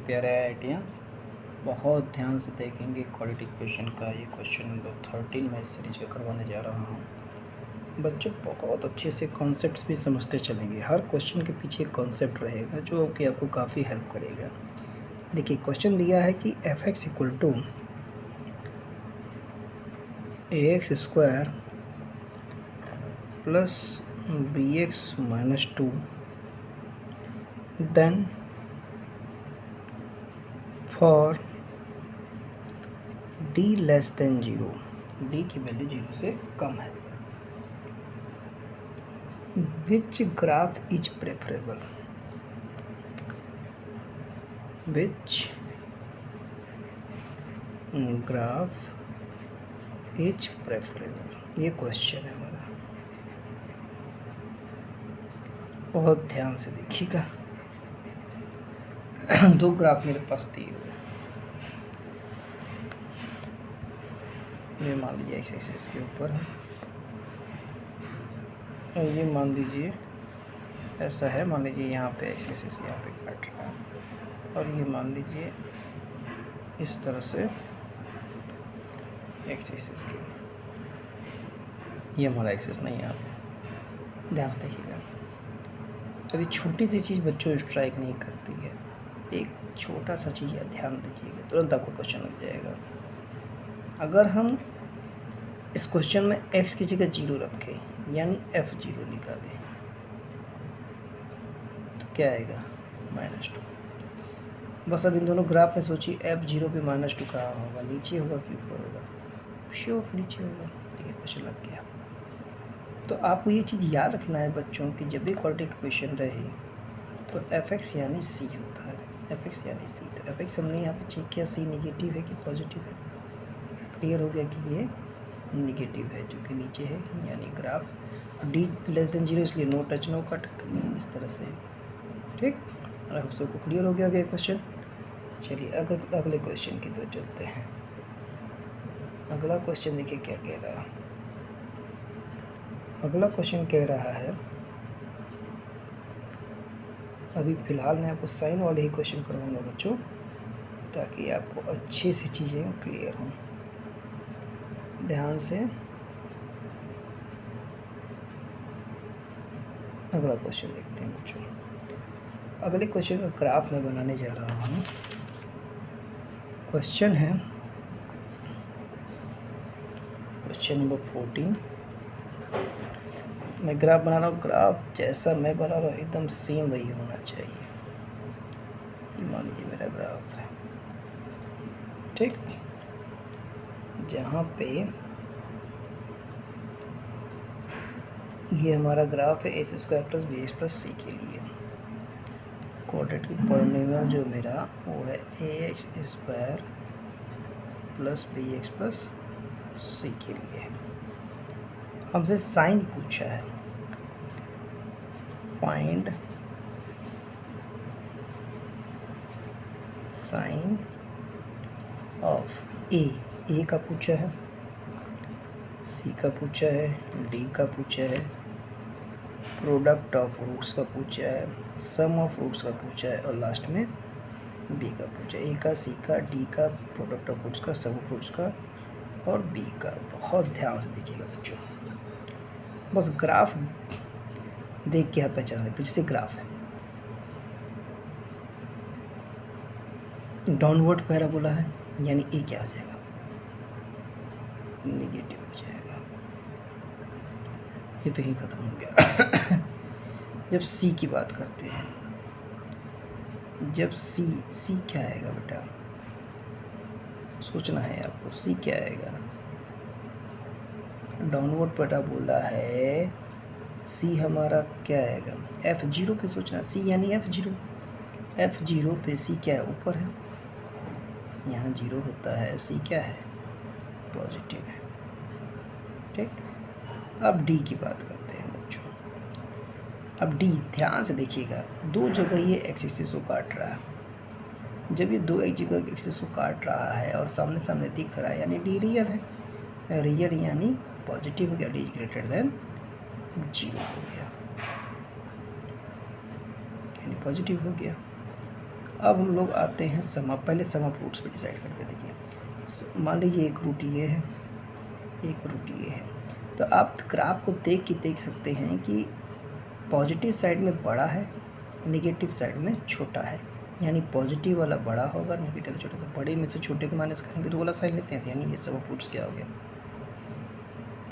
प्यारे आईआईटियंस, बहुत ध्यान से देखेंगे क्वालिटी क्वेश्चन का। ये क्वेश्चन नंबर 13 मैं इस सीरीज का करवाने जा रहा हूँ। बच्चों बहुत अच्छे से कॉन्सेप्ट्स भी समझते चलेंगे। हर क्वेश्चन के पीछे एक कॉन्सेप्ट रहेगा जो कि आपको काफ़ी हेल्प करेगा। देखिए क्वेश्चन दिया है कि F x equal to a x square plus B x minus 2 then for d less than 0, d की वैल्यू 0 से कम है। Which graph is preferable, which graph is preferable, ये क्वेश्चन है हमारा। बहुत ध्यान से देखिएगा। दो ग्राफ मेरे पास दिए हुए हैं। ये मान लीजिए एक्स एक्सिस के ऊपर है, और ये मान लीजिए ऐसा है। मान लीजिए यहाँ पे एक्स एक्सिस यहाँ पे काट रहा है, और ये मान लीजिए इस तरह से एक्स एक्सिस की, ये हमारा एक्सिस नहीं है। यहाँ पे ध्यान से देखिएगा। अभी छोटी सी चीज़ बच्चों स्ट्राइक नहीं करती है। एक छोटा सा चीज़ है, ध्यान दीजिएगा, तुरंत आपको क्वेश्चन लग जाएगा। अगर हम इस क्वेश्चन में x की जगह 0 रखें, यानी f0 निकालें, तो क्या आएगा? -2। बस अब इन दोनों ग्राफ में सोचिए, f0 पे -2 कहाँ होगा? नीचे होगा कि ऊपर होगा? श्योर नीचे होगा। देखिए क्वेश्चन लग गया। तो आपको ये चीज़ याद रखना है बच्चों कि जब भी क्वाड्रेटिक क्वेश्चन रहे तो fx यानी c होता है। fx यानी c, तो fx हमने यहाँ पे चेक किया, c निगेटिव है कि पॉजिटिव है। क्लियर हो गया कि ये निगेटिव है, जो कि नीचे है, यानी ग्राफ d लेस देन 0, इसलिए नो टच नो कट, इस तरह से। ठीक, अब सबको क्लियर हो गया क्वेश्चन। चलिए अगले क्वेश्चन की तरफ चलते हैं। अगला क्वेश्चन देखिए क्या कह रहा है। अगला क्वेश्चन कह रहा है, अभी फ़िलहाल मैं आपको साइन वाले ही क्वेश्चन करवाऊंगा बच्चों, ताकि आपको अच्छे से चीज़ें क्लियर हों। ध्यान से अगला क्वेश्चन देखते हैं बच्चों। अगले क्वेश्चन का ग्राफ मैं बनाने जा रहा हूँ। क्वेश्चन है क्वेश्चन नंबर 14। मैं ग्राफ बना रहा हूँ। ग्राफ जैसा मैं बना रहा हूँ एकदम सेम वही होना चाहिए। मान लीजिए मेरा ग्राफ है, ठीक, जहाँ पे ये हमारा ग्राफ है x square plus B x plus C के लिए। क्वाड्रेटिक पॉलिनोमियल जो मेरा वो है A x square plus B x plus C के लिए। हमसे साइन पूछा है, फाइंड साइन ऑफ ए का पूछा है, सी का पूछा है, डी का पूछा है, प्रोडक्ट ऑफ रूट्स का पूछा है, सम ऑफ रूट्स का पूछा है, और लास्ट में बी का पूछा है। ए का, सी का, डी का, प्रोडक्ट ऑफ रूट्स का, सम ऑफ रूट्स का, और बी का। बहुत ध्यान से देखिएगा बच्चों। बस ग्राफ देख के आप पहचान सकते, जैसे ग्राफ है डाउनवर्ड पैराबोला है, यानी ए क्या हो जाएगा? नेगेटिव हो जाएगा। ये तो ही खत्म हो गया। जब सी की बात करते हैं, जब सी क्या आएगा बेटा? सोचना है आपको, सी क्या आएगा? डाउनवर्ड पैराबोला है, सी हमारा क्या आएगा? f0 पे सोचना, सी यानी f0। f0 पे सी क्या है? ऊपर है, यहाँ 0 होता है, सी क्या है? पॉजिटिव है। ठीक, अब डी की बात करते हैं बच्चों। अब डी ध्यान से देखिएगा, दो जगह ये एक्सिस को काट रहा है। जब ये दो एक जगह एक्सिस को काट रहा है और सामने सामने दिख रहा है, यानी डी रियल है। रियल यानी पॉजिटिव हो गया, डी ग्रेटर देन 0 हो गया, यानी पॉजिटिव हो गया। अब हम लोग आते हैं पहले सम ऑफ रूट्स पे डिसाइड करते हैं। देखिए मान लीजिए एक रूट ये है, एक रूट ये है, तो आप ग्राफ को देख के देख सकते हैं कि पॉजिटिव साइड में बड़ा है, नेगेटिव साइड में छोटा है, यानी पॉजिटिव वाला बड़ा होगा, नेगेटिव छोटा। तो बड़े में से छोटे को माइनस करेंगे तो वाला साइन लेते हैं, यानी ये सम ऑफ रूट्स क्या हो गया,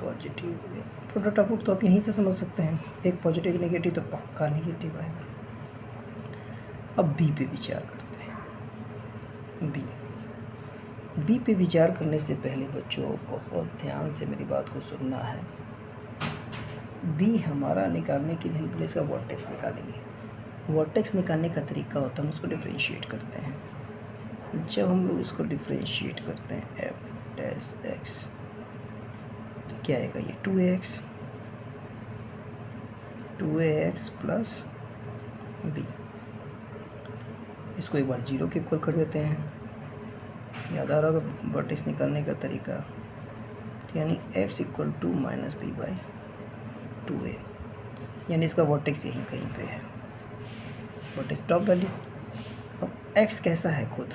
पॉजिटिव हो गया। प्रोडक्ट ऑफ रूट तो आप यहीं से समझ सकते हैं, एक पॉजिटिव नेगेटिव तो पक्का नेगेटिव आएगा। अब बी पे विचार करते हैं। बी पे विचार करने से पहले बच्चों बहुत ध्यान से मेरी बात को सुनना है। बी हमारा निकालने के लिए हम पहले इसका वर्टेक्स निकालेंगे। वर्टेक्स निकालने का तरीका होता है, हम उसको डिफ्रेंशिएट करते हैं। जब हम लोग इसको डिफ्रेंशिएट करते हैं एफ डैश एक्स, तो क्या आएगा, ये 2ax प्लस बी। इसको एक बार 0 के इक्वल कर देते हैं। याद आ रहा होगा वर्टेक्स निकालने का तरीका, यानी x equal to minus b by 2a, यानी इसका वर्टेक्स यहीं कहीं पे है, वर्टेक्स टॉप वैल्यू। अब x कैसा है, खुद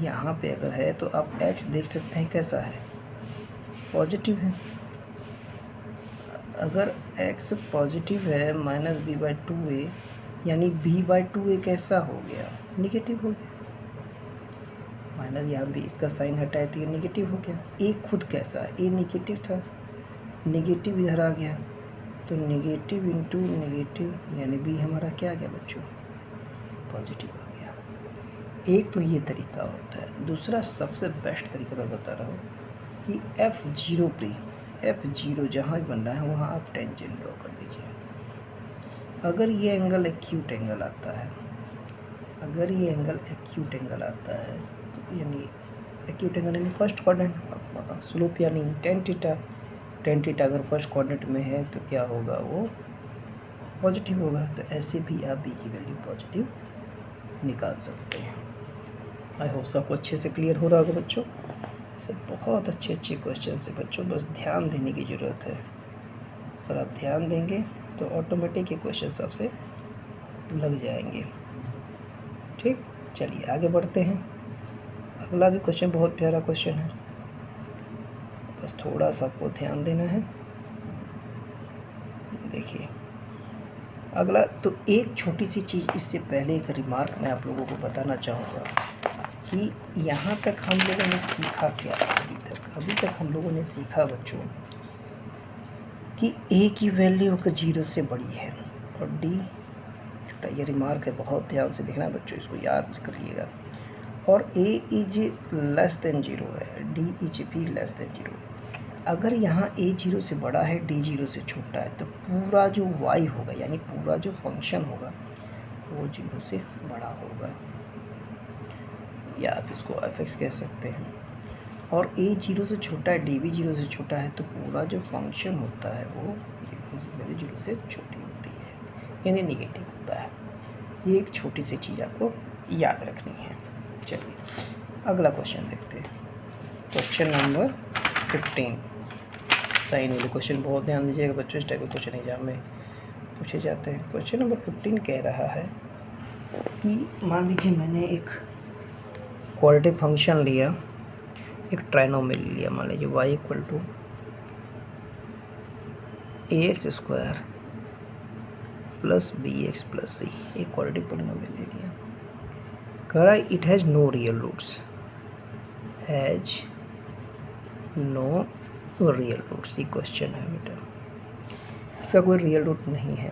यहाँ पे अगर है तो आप x देख सकते हैं कैसा है, पॉजिटिव है। अगर x पॉजिटिव है माइनस बी बाई 2a, यानी b बाई 2a कैसा हो गया, निगेटिव हो गया। माइनस यहाँ भी इसका साइन हटाए तो ये निगेटिव हो गया। ए खुद कैसा है, ए निगेटिव था, निगेटिव इधर आ गया, तो निगेटिव इंटू निगेटिव, यानी बी हमारा क्या आ गया बच्चों, पॉजिटिव आ गया। एक तो ये तरीका होता है। दूसरा सबसे बेस्ट तरीका मैं बता रहा हूँ कि F0 पे, F0 जहाँ बन रहा है वहाँ आप टेंजेंट ड्रॉ कर दीजिए। अगर ये एंगल एक्यूट एंगल आता है, अगर ये एंगल एक्यूट एंगल आता है, तो यानी एक्यूट एंगल यानी फर्स्ट क्वाड्रेंट, स्लोप यानी टेन थीटा अगर फर्स्ट क्वाड्रेंट में है तो क्या होगा, वो पॉजिटिव होगा। तो ऐसे भी आप बी की वैल्यू पॉजिटिव निकाल सकते हैं। आई होप सबको अच्छे से क्लियर हो रहा होगा बच्चों। सब बहुत अच्छे क्वेश्चन है बच्चों, बस ध्यान देने की ज़रूरत है। अगर आप ध्यान देंगे तो ऑटोमेटिक ये क्वेश्चन सबसे लग जाएंगे। ठीक, चलिए आगे बढ़ते हैं। अगला भी क्वेश्चन बहुत प्यारा क्वेश्चन है, बस थोड़ा सा आपको ध्यान देना है। देखिए अगला, तो एक छोटी सी चीज़ इससे पहले एक रिमार्क मैं आप लोगों को बताना चाहूँगा कि यहाँ तक हम लोगों ने सीखा क्या। अभी तक हम लोगों ने सीखा बच्चों कि ए की वैल्यू अगर 0 से बड़ी है और डी छोटा, ये रिमार्क है, बहुत ध्यान से देखना बच्चों, इसको याद करिएगा। और ए इज लेस देन 0 है, डी इज भी लेस देन 0 है। अगर यहाँ ए 0 से बड़ा है, डी 0 से छोटा है, तो पूरा जो y होगा, यानी पूरा जो फंक्शन होगा वो 0 से बड़ा होगा, या आप इसको f(x) कह सकते हैं। और a 0 से छोटा है, डी भी 0 से छोटा है, तो पूरा जो फंक्शन होता है वो 0 से छोटी होती है, यानी निगेटिव होता है। ये एक छोटी सी चीज़ आपको याद रखनी है। चलिए अगला क्वेश्चन देखते हैं, क्वेश्चन नंबर 15। साइन वाले क्वेश्चन बहुत ध्यान दीजिएगा बच्चों, इस टाइप के क्वेश्चन एग्जाम में पूछे जाते हैं। क्वेश्चन नंबर 15 कह रहा है कि मान लीजिए मैंने एक क्वाड्रेटिक फंक्शन लिया, एक ट्राइनोमियल लिया, मान लीजिए y equal to ax² plus bx plus c, एक क्वाड्रेटिक पॉलिनोमियल ले लिया। कह रहा है it has no real roots, has no real roots. ये क्वेश्चन है बेटा, इसका कोई रियल रूट नहीं है।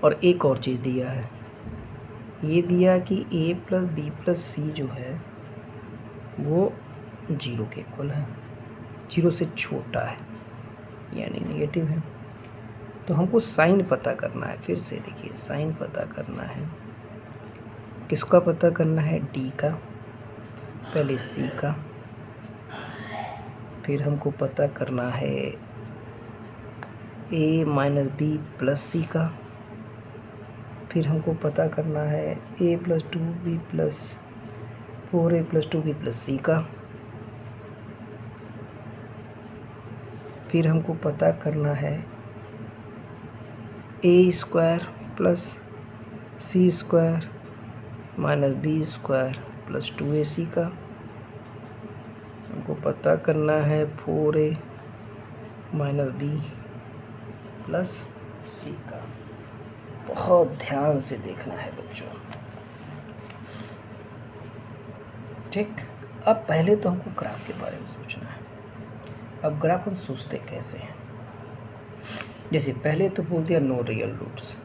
और एक और चीज़ दिया है, ये दिया कि a प्लस बी प्लस सी जो है वो 0 के इक्वल है, 0 से छोटा है, यानी नेगेटिव है। तो हमको साइन पता करना है। फिर से देखिए, साइन पता करना है, किसका पता करना है, डी का, पहले सी का, फिर हमको पता करना है a माइनस बी प्लस सी का, फिर हमको पता करना है a plus 2b plus 4a plus 2b plus सी का, फिर हमको पता करना है a² प्लस सी square minus B square plus 2ac का हमको पता करना है 4a माइनस बी प्लस सी का। बहुत ध्यान से देखना है बच्चों, ठीक। अब पहले तो हमको ग्राफ के बारे में सोचना है। अब ग्राफ हम सोचते कैसे हैं, जैसे पहले तो बोल दिया no real roots.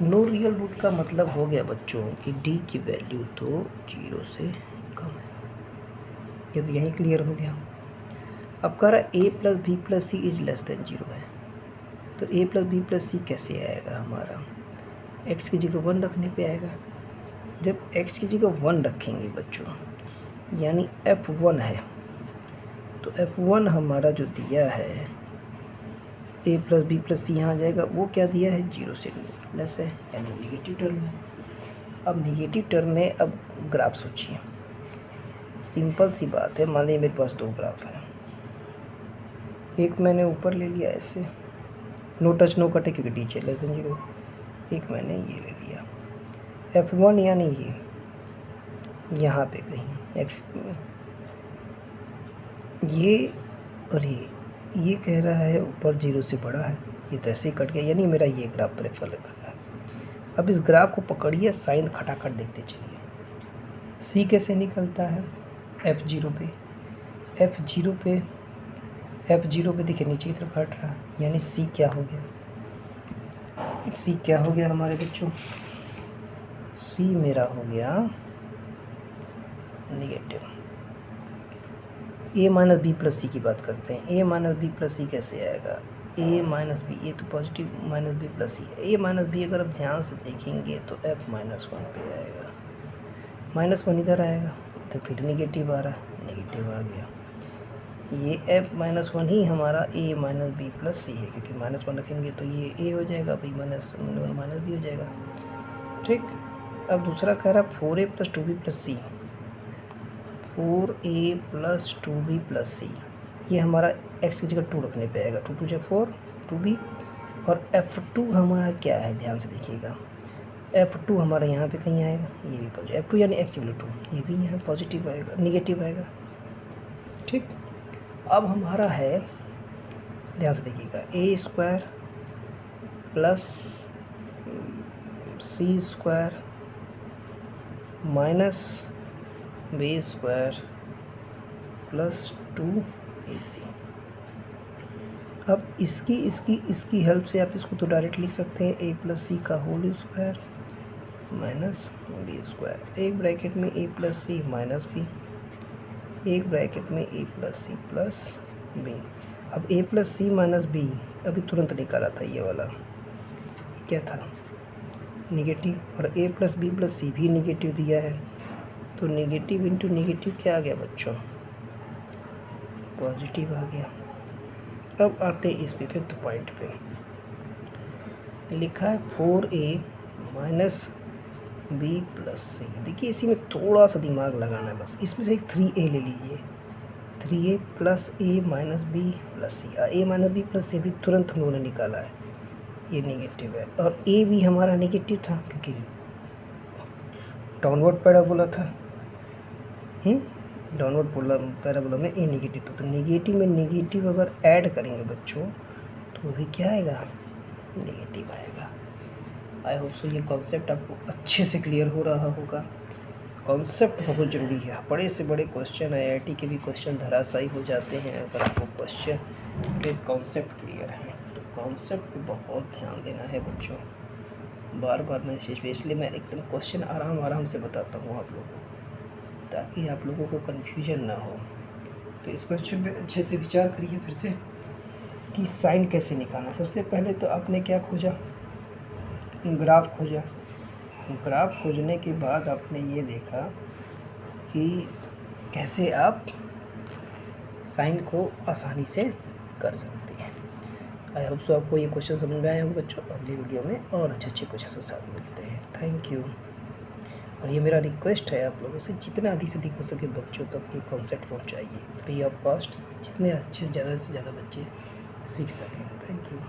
No real root का मतलब हो गया बच्चों कि डी की वैल्यू तो 0 से कम है। ये तो यहीं क्लियर हो गया। अब कह रहा a plus b plus c is less than 0 है, तो a प्लस बी प्लस सी कैसे आएगा हमारा? x की जगह 1 रखने पे आएगा। जब x की जगह 1 रखेंगे बच्चों, यानी f1 है, तो f1 हमारा जो दिया है a प्लस बी प्लस सी यहाँ आ जाएगा। वो क्या दिया है? 0 से लेस है, यानी निगेटिव टर्म है। अब निगेटिव टर्म में अब ग्राफ सोचिए, सिंपल सी बात है। मान लीजिए मेरे पास 2 ग्राफ हैं, एक मैंने ऊपर ले लिया ऐसे, नो टच नो कटे क्योंकि टीचर लेस देन 0। एक मैंने ये ले लिया f1, यानी ये यहाँ पे कहीं x में ये, और ये कह रहा है ऊपर 0 से बड़ा है, ये तो ऐसे ही कट गया, यानी मेरा ये ग्राफ प्रेफर करना है। अब इस ग्राफ को पकड़िए, साइन खटाखट देखते चलिए। c कैसे निकलता है? f0 पे देखिए नीचे की तरफ हट रहा, यानी c क्या हो गया? c क्या हो गया हमारे बच्चों? c मेरा हो गया negative. a minus B plus C की बात करते हैं। a माइनस बी प्लस सी कैसे आएगा? a माइनस बी, ये तो positive minus B plus C है। a माइनस बी अगर आप ध्यान से देखेंगे तो f माइनस 1 पे आएगा, -1 इधर आएगा, तो फिर निगेटिव आ रहा है, निगेटिव आ गया। ये f माइनस 1 ही हमारा a minus B plus C है, क्योंकि -1 रखेंगे तो ये a हो जाएगा, b माइनस माइनस बी हो जाएगा, ठीक। अब दूसरा कह रहा 4a प्लस 2b प्लस सी, 4a प्लस 2b प्लस सी, ये हमारा x की जगह 2 रखने पे आएगा, 2 2 जा 4 2b। और f2 हमारा क्या है? ध्यान से देखिएगा, f2 हमारा यहाँ पे कहीं आएगा, ये भी पॉजिटिव, f2 यानी x की वैल्यू 2, ये भी यहाँ पॉजिटिव आएगा, निगेटिव आएगा, ठीक। अब हमारा है, ध्यान से देखिएगा, a square plus C square minus B square plus 2ac। अब इसकी हेल्प से आप इसको तो डायरेक्ट लिख सकते हैं, a प्लस सी का whole square minus B square, एक ब्रैकेट में a plus c minus b, एक ब्रैकेट में a plus c plus b. अब a plus c minus b अभी तुरंत निकाला था, ये वाला क्या था? निगेटिव। और a plus b plus C भी निगेटिव दिया है, तो निगेटिव इंटू निगेटिव क्या आ गया बच्चों? पॉजिटिव आ गया। अब आते इस पे 5th पॉइंट पे, लिखा है 4a माइनस बी प्लस सी। देखिए इसी में थोड़ा सा दिमाग लगाना है बस, इसमें से एक 3a ले लीजिए, 3a plus a minus B plus C. a minus B plus C भी तुरंत हम लोगों ने निकाला है, ये नेगेटिव है, और a भी हमारा नेगेटिव था क्योंकि डाउनवर्ड पैराबोला था, डाउनवर्ड पैराबोला में a नेगेटिव था, तो नेगेटिव में नेगेटिव अगर ऐड करेंगे बच्चों तो भी क्या आएगा? नेगेटिव आएगा। आई होप सो ये कॉन्सेप्ट आपको अच्छे से क्लियर हो रहा होगा। कॉन्सेप्ट बहुत ज़रूरी है, बड़े से बड़े क्वेश्चन IIT के भी क्वेश्चन धराशायी हो जाते हैं अगर आपको क्वेश्चन के कॉन्सेप्ट क्लियर हैं। तो कॉन्सेप्ट पे बहुत ध्यान देना है बच्चों, बार बार मैं इसलिए मैं एकदम क्वेश्चन आराम से बताता हूँ आप लोगों को, ताकि आप लोगों को कन्फ्यूजन ना हो। तो इस क्वेश्चन पे अच्छे से विचार करिए फिर से कि साइन कैसे निकालना। सबसे पहले तो आपने क्या खोजा? ग्राफ खोजा। ग्राफ खोजने के बाद आपने ये देखा कि कैसे आप साइन को आसानी से कर सकते हैं। आई होप सो आपको ये क्वेश्चन समझ में आए होंगे बच्चों। अगली वीडियो में और अच्छे क्वेश्चन के साथ मिलते हैं। Thank you. और ये मेरा रिक्वेस्ट है आप लोगों से, जितना अधिक से अधिक हो सके बच्चों तक ये कॉन्सेप्ट पहुँचाइए फ्री ऑफ कॉस्ट, जितने अच्छे से ज़्यादा बच्चे सीख सकें। Thank you.